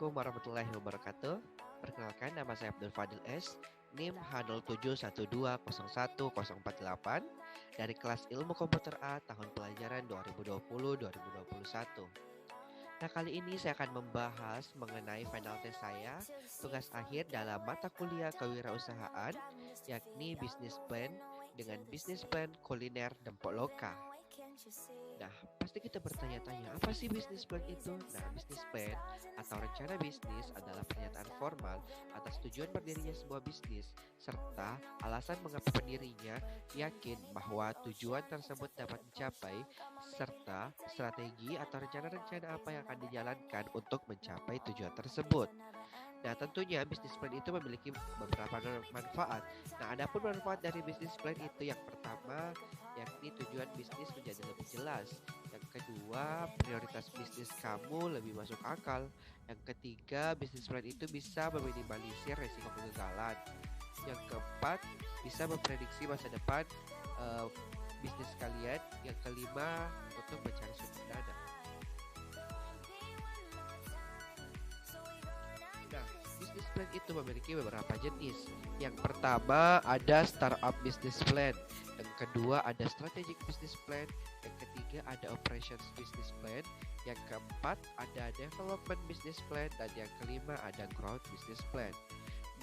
Assalamualaikum warahmatullahi wabarakatuh. Perkenalkan, nama saya Abdul Fadil S, NIM H0712011048 dari kelas Ilmu Komputer A tahun pelajaran 2020-2021. Nah, kali ini saya akan membahas mengenai final test saya, tugas akhir dalam mata kuliah kewirausahaan, yakni Business Plan dengan Business Plan Kuliner Dempok Loka. Nah, pasti kita bertanya-tanya, apa sih bisnis plan itu? Nah, bisnis plan atau rencana bisnis adalah pernyataan formal atas tujuan berdirinya sebuah bisnis, serta alasan mengapa pendirinya yakin bahwa tujuan tersebut dapat dicapai, serta strategi atau rencana-rencana apa yang akan dijalankan untuk mencapai tujuan tersebut. Nah, tentunya bisnis plan itu memiliki beberapa manfaat. Nah, adapun manfaat dari bisnis plan itu yang pertama, yakni tujuan bisnis menjadi lebih jelas. Yang kedua, prioritas bisnis kamu lebih masuk akal. Yang ketiga, bisnis plan itu bisa meminimalisir resiko kegagalan. Yang keempat, bisa memprediksi masa depan eh, bisnis kalian. Yang kelima, untuk mencari sumber dana. Nah, bisnis plan itu memiliki beberapa jenis. Yang pertama ada startup business plan. Yang kedua ada strategic business plan. Yang ketiga ada operations business plan. Yang keempat ada development business plan. Dan yang kelima ada growth business plan.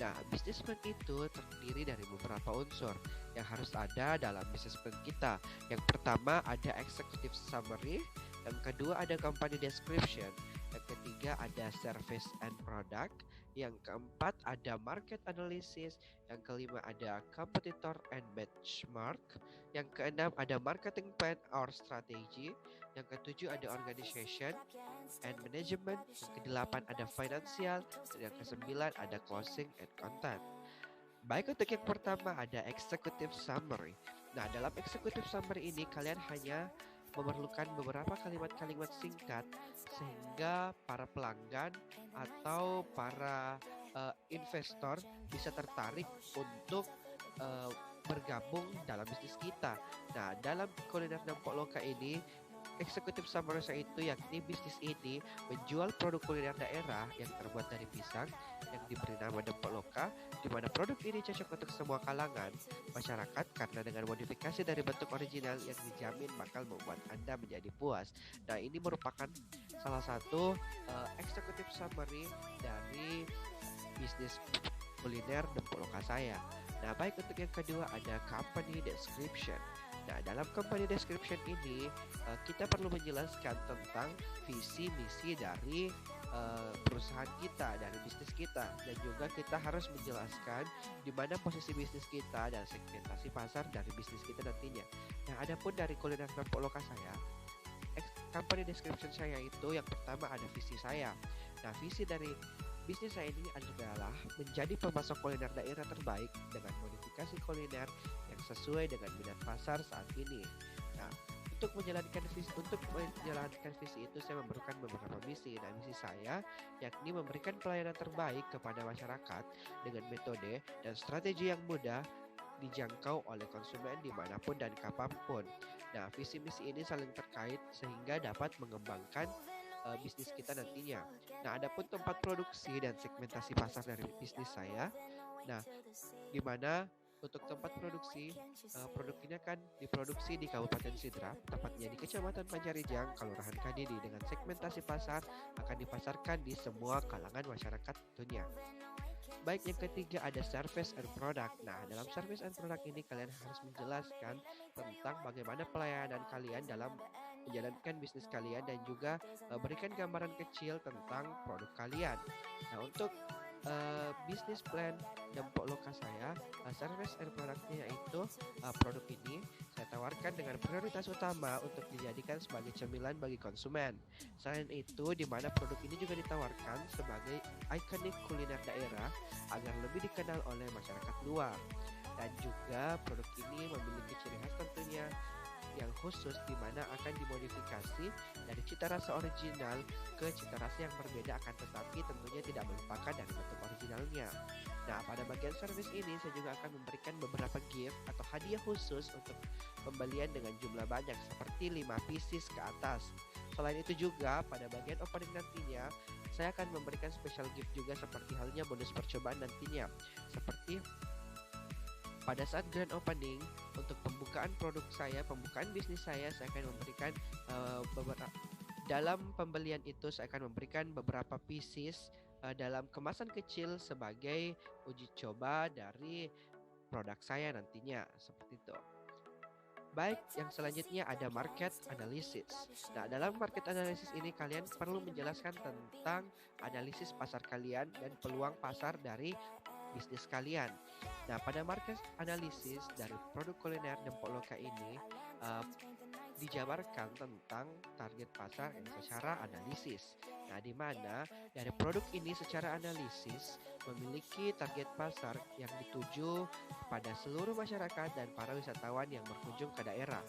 Nah, business plan itu terdiri dari beberapa unsur yang harus ada dalam business plan kita. Yang pertama ada executive summary. Yang kedua ada company description. Yang ketiga ada service and product. Yang keempat ada market analysis. Yang kelima ada competitor and benchmark. Yang keenam ada marketing plan or strategy. Yang ketujuh ada organization and management. Yang kedelapan ada financial. Dan yang kesembilan ada closing and content. Baik, untuk yang pertama ada executive summary. Nah, dalam executive summary ini kalian hanya memerlukan beberapa kalimat-kalimat singkat sehingga para pelanggan atau para investor bisa tertarik untuk bergabung dalam bisnis kita. Nah, dalam kuliner Dempok Loka ini eksekutif summary saya itu yakni bisnis ini menjual produk kuliner daerah yang terbuat dari pisang yang diberi nama Dempok Loka, di mana produk ini cocok untuk semua kalangan masyarakat karena dengan modifikasi dari bentuk original yang dijamin bakal membuat Anda menjadi puas. Nah, ini merupakan salah satu eksekutif summary dari bisnis kuliner Dempok Loka saya. Nah, baik, untuk yang kedua ada company description. Nah, dalam company description ini kita perlu menjelaskan tentang visi misi dari perusahaan kita, dari bisnis kita, dan juga kita harus menjelaskan di mana posisi bisnis kita dan segmentasi pasar dari bisnis kita nantinya. Nah, adapun dari kuliner Dempok Loka saya, company description saya itu yang pertama ada visi saya. Nah, visi dari bisnis saya ini adalah menjadi pemasok kuliner daerah terbaik dengan modifikasi kuliner yang sesuai dengan minat pasar saat ini. Nah, untuk menjalankan visi itu saya memerlukan beberapa misi. Nah, misi saya yakni memberikan pelayanan terbaik kepada masyarakat dengan metode dan strategi yang mudah dijangkau oleh konsumen dimanapun dan kapanpun. Nah, visi misi ini saling terkait sehingga dapat mengembangkan bisnis kita nantinya. Nah, adapun tempat produksi dan segmentasi pasar dari bisnis saya. Nah, di mana untuk tempat produksi, produk ini akan diproduksi di Kabupaten Sidrap, tepatnya di Kecamatan Panjarijang, Kelurahan Kadidi, dengan segmentasi pasar akan dipasarkan di semua kalangan masyarakat tentunya. Baik, yang ketiga ada service and product. Nah, dalam service and product ini kalian harus menjelaskan tentang bagaimana pelayanan kalian dalam menjalankan bisnis kalian dan juga berikan gambaran kecil tentang produk kalian. Nah, untuk bisnis plan Dempok Loka saya, service and produknya yaitu produk ini saya tawarkan dengan prioritas utama untuk dijadikan sebagai cemilan bagi konsumen. Selain itu, di mana produk ini juga ditawarkan sebagai ikonik kuliner daerah agar lebih dikenal oleh masyarakat luar. Dan juga produk ini memiliki ciri khas tentunya yang khusus di mana akan dimodifikasi dari cita rasa original ke cita rasa yang berbeda, akan tetapi tentunya tidak melupakan dari bentuk originalnya. Nah, pada bagian service ini saya juga akan memberikan beberapa gift atau hadiah khusus untuk pembelian dengan jumlah banyak seperti 5 pieces ke atas. Selain itu juga pada bagian opening nantinya saya akan memberikan special gift juga seperti halnya bonus percobaan nantinya. Seperti pada saat grand opening untuk pembukaan produk saya, pembukaan bisnis saya akan memberikan beberapa dalam pembelian itu saya akan memberikan beberapa pieces dalam kemasan kecil sebagai uji coba dari produk saya nantinya seperti itu. Baik, yang selanjutnya ada market analysis. Nah, dalam market analysis ini kalian perlu menjelaskan tentang analisis pasar kalian dan peluang pasar dari bisnis kalian. Nah, pada market analysis dari produk kuliner Dempok Loka ini uh, dijabarkan tentang target pasar yang secara analisis. Nah, di mana dari produk ini secara analisis memiliki target pasar yang dituju pada seluruh masyarakat dan para wisatawan yang berkunjung ke daerah.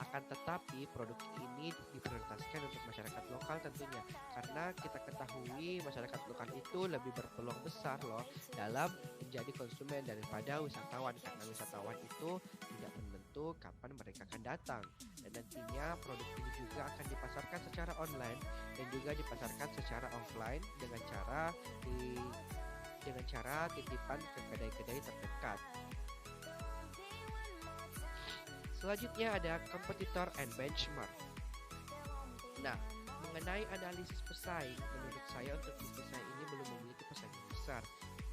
Akan tetapi produk ini diprioritaskan untuk masyarakat lokal tentunya, karena kita ketahui masyarakat lokal itu lebih berpeluang besar loh dalam menjadi konsumen daripada wisatawan, karena wisatawan itu tidak menentu kapan mereka akan datang. Dan nantinya produk ini juga akan dipasarkan secara online dan juga dipasarkan secara offline dengan cara titipan ke kedai-kedai terdekat. Selanjutnya ada kompetitor and benchmark. Nah, mengenai analisis pesaing, menurut saya untuk bisnis saya ini belum memiliki pesaing besar.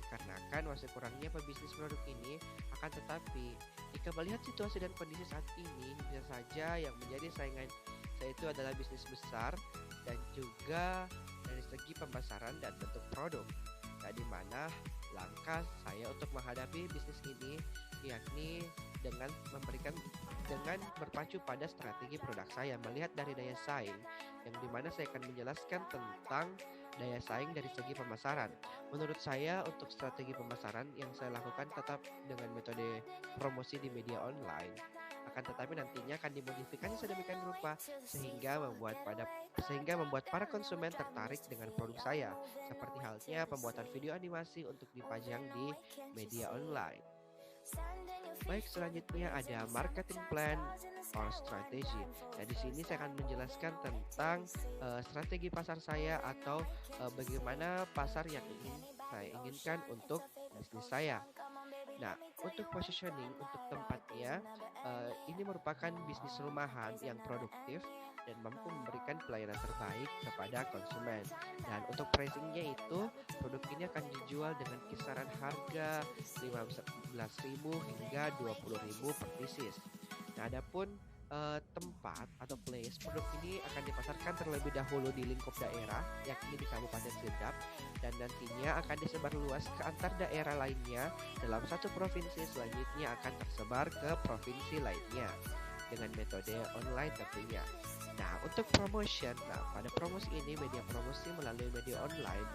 Dikarenakan masih kurangnya pebisnis produk ini, akan tetapi jika melihat situasi dan kondisi saat ini, bisa saja yang menjadi saingan saya itu adalah bisnis besar dan juga dari segi pemasaran dan bentuk produk. Nah, di mana langkah saya untuk menghadapi bisnis ini yakni dengan berpacu pada strategi produk saya, melihat dari daya saing, yang dimana saya akan menjelaskan tentang daya saing dari segi pemasaran. Menurut saya untuk strategi pemasaran yang saya lakukan tetap dengan metode promosi di media online. Akan tetapi nantinya akan dimodifikasi sedemikian rupa sehingga membuat para konsumen tertarik dengan produk saya, seperti halnya pembuatan video animasi untuk dipajang di media online. Baik, selanjutnya ada marketing plan or strategy. Nah, di sini saya akan menjelaskan tentang strategi pasar saya atau bagaimana pasar yang saya inginkan untuk bisnis saya. Nah, untuk positioning untuk tempatnya, ini merupakan bisnis rumahan yang produktif dan mampu memberikan pelayanan terbaik kepada konsumen. Dan untuk pricingnya itu, produk ini akan dijual dengan kisaran harga 15.000 hingga 20.000 per pieces. Nah, adapun tempat atau place produk ini akan dipasarkan terlebih dahulu di lingkup daerah, yakni di Kabupaten Sidrap, dan nantinya akan disebar luas ke antar daerah lainnya dalam satu provinsi, selanjutnya akan tersebar ke provinsi lainnya dengan metode online tentunya. Nah, untuk promotion, pada promosi ini media promosi melalui media online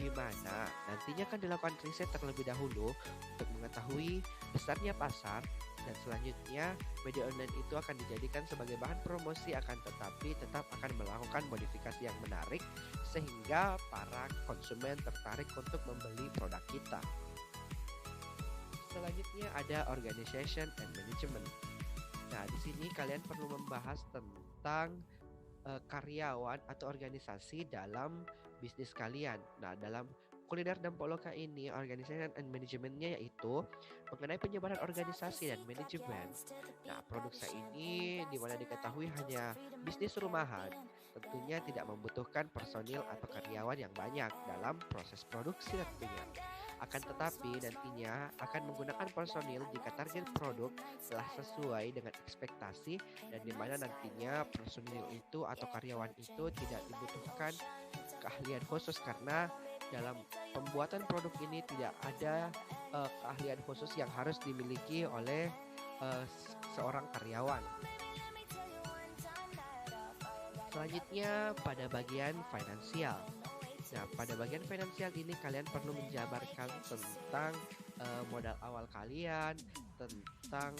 di mana nantinya akan dilakukan riset terlebih dahulu untuk mengetahui besarnya pasar, dan selanjutnya media online itu akan dijadikan sebagai bahan promosi, akan tetapi tetap akan melakukan modifikasi yang menarik sehingga para konsumen tertarik untuk membeli produk kita. Selanjutnya ada organization and management. Nah, di sini kalian perlu membahas tentang karyawan atau organisasi dalam bisnis kalian. Nah, dalam kuliner Dempok Loka ini, organization and manajemennya yaitu mengenai penyebaran organisasi dan manajemen. Nah, produk saya ini dimana diketahui hanya bisnis rumahan, tentunya tidak membutuhkan personil atau karyawan yang banyak dalam proses produksi tentunya. Akan tetapi nantinya akan menggunakan personil jika target produk telah sesuai dengan ekspektasi, dan dimana nantinya personil itu atau karyawan itu tidak dibutuhkan keahlian khusus, karena dalam pembuatan produk ini tidak ada keahlian khusus yang harus dimiliki oleh seorang karyawan. Selanjutnya pada bagian finansial. Nah, pada bagian finansial ini kalian perlu menjabarkan tentang modal awal kalian, tentang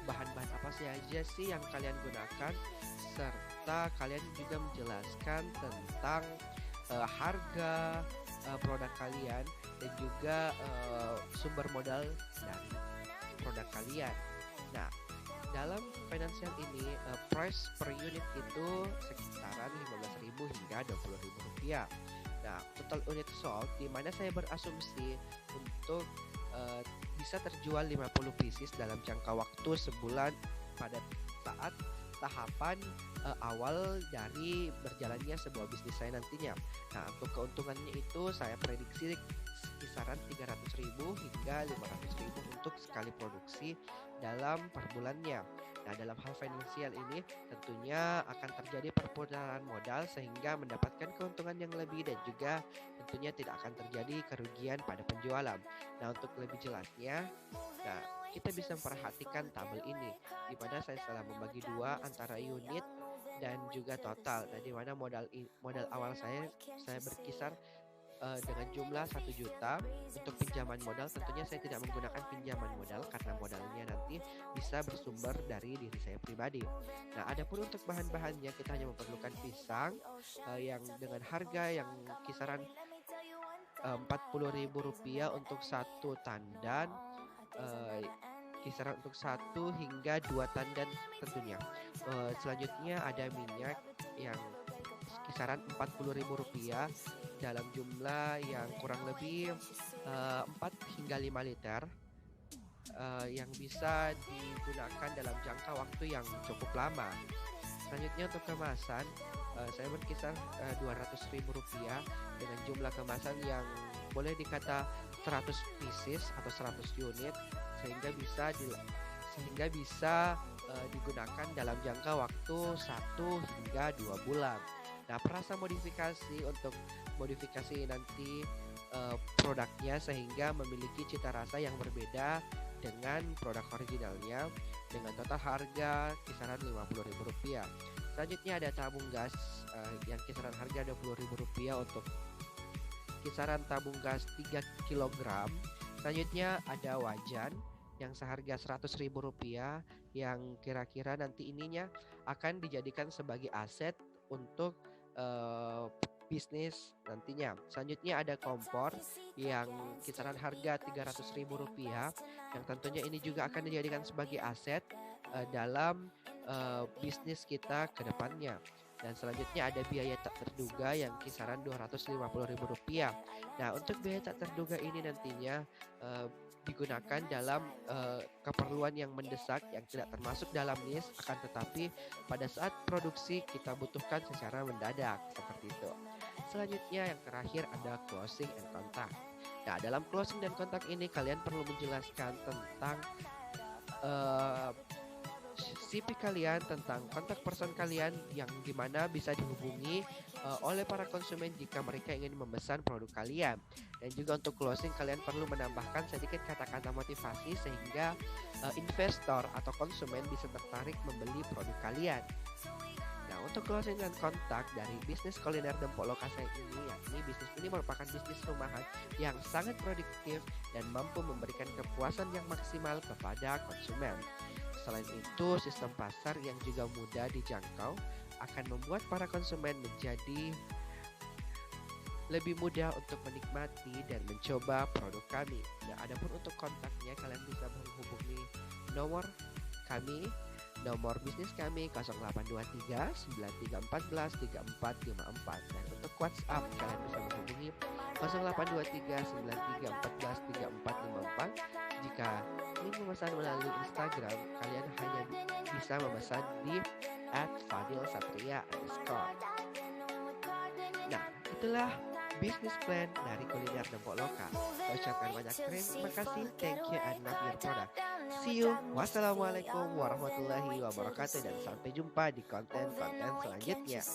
bahan-bahan apa saja sih yang kalian gunakan, serta kalian juga menjelaskan tentang harga produk kalian dan juga sumber modal dari produk kalian. Nah, dalam finansial ini price per unit itu sekitaran 15.000 hingga 20.000 rupiah. Nah, total unit sold di mana saya berasumsi untuk bisa terjual 50 pieces dalam jangka waktu sebulan pada saat tahapan awal dari berjalannya sebuah bisnis saya nantinya. Nah, untuk keuntungannya itu saya prediksi kisaran 300.000 hingga 500.000 untuk sekali produksi dalam per bulannya. Nah, dalam hal finansial ini tentunya akan terjadi perputaran modal sehingga mendapatkan keuntungan yang lebih dan juga tentunya tidak akan terjadi kerugian pada penjualan. Nah, untuk lebih jelasnya, nah kita bisa memperhatikan tabel ini di mana saya telah membagi dua antara unit dan juga total. Nah, di mana modal awal saya berkisar dengan jumlah 1 juta untuk pinjaman modal. Tentunya saya tidak menggunakan pinjaman modal karena modalnya nanti bisa bersumber dari diri saya pribadi. Nah, adapun untuk bahan-bahannya kita hanya memerlukan pisang yang dengan harga yang kisaran Rp40.000 untuk satu tandan, kisaran untuk 1 hingga 2 tandan tentunya. Selanjutnya ada minyak yang kisaran Rp40.000 dalam jumlah yang kurang lebih 4 hingga 5 liter yang bisa digunakan dalam jangka waktu yang cukup lama. Selanjutnya untuk kemasan saya berkisar Rp200.000 dengan jumlah kemasan yang boleh dikata 100 pieces atau 100 unit sehingga bisa digunakan dalam jangka waktu 1 hingga 2 bulan. Nah, perasa modifikasi untuk modifikasi nanti produknya sehingga memiliki cita rasa yang berbeda dengan produk originalnya dengan total harga kisaran Rp50.000. Selanjutnya ada tabung gas yang kisaran harga Rp20.000 untuk kisaran tabung gas 3 kg. Selanjutnya ada wajan yang seharga Rp100.000 yang kira-kira nanti ininya akan dijadikan sebagai aset untuk bisnis nantinya. Selanjutnya ada kompor yang kisaran harga Rp300.000 yang tentunya ini juga akan dijadikan sebagai aset dalam bisnis kita ke depannya. Dan selanjutnya ada biaya tak terduga yang kisaran Rp250.000. Nah, untuk biaya tak terduga ini nantinya digunakan dalam keperluan yang mendesak yang tidak termasuk dalam list, akan tetapi pada saat produksi kita butuhkan secara mendadak seperti itu. Selanjutnya yang terakhir ada closing and contact. Nah, dalam closing dan kontak ini kalian perlu menjelaskan tentang CV kalian, tentang kontak person kalian yang dimana bisa dihubungi oleh para konsumen jika mereka ingin memesan produk kalian. Dan juga untuk closing kalian perlu menambahkan sedikit kata-kata motivasi sehingga investor atau konsumen bisa tertarik membeli produk kalian. Nah, untuk closing dan kontak dari bisnis kuliner Dempok Lokasi ini, yakni bisnis ini merupakan bisnis rumahan yang sangat produktif dan mampu memberikan kepuasan yang maksimal kepada konsumen. Selain itu, sistem pasar yang juga mudah dijangkau akan membuat para konsumen menjadi lebih mudah untuk menikmati dan mencoba produk kami. Nah, adapun untuk kontaknya kalian bisa menghubungi nomor kami, nomor bisnis kami 0823 9314 3454. Dan untuk WhatsApp kalian bisa menghubungi 0823 9314 3454. Jika ingin memesan melalui Instagram, kalian hanya bisa memesan di @fadilsatria_. Nah, itulah bisnis plan dari kuliner Dempok Lokal. Saya ucapkan banyak terima kasih, thank you and love your product. See you. Wassalamualaikum warahmatullahi wabarakatuh dan sampai jumpa di konten-konten selanjutnya.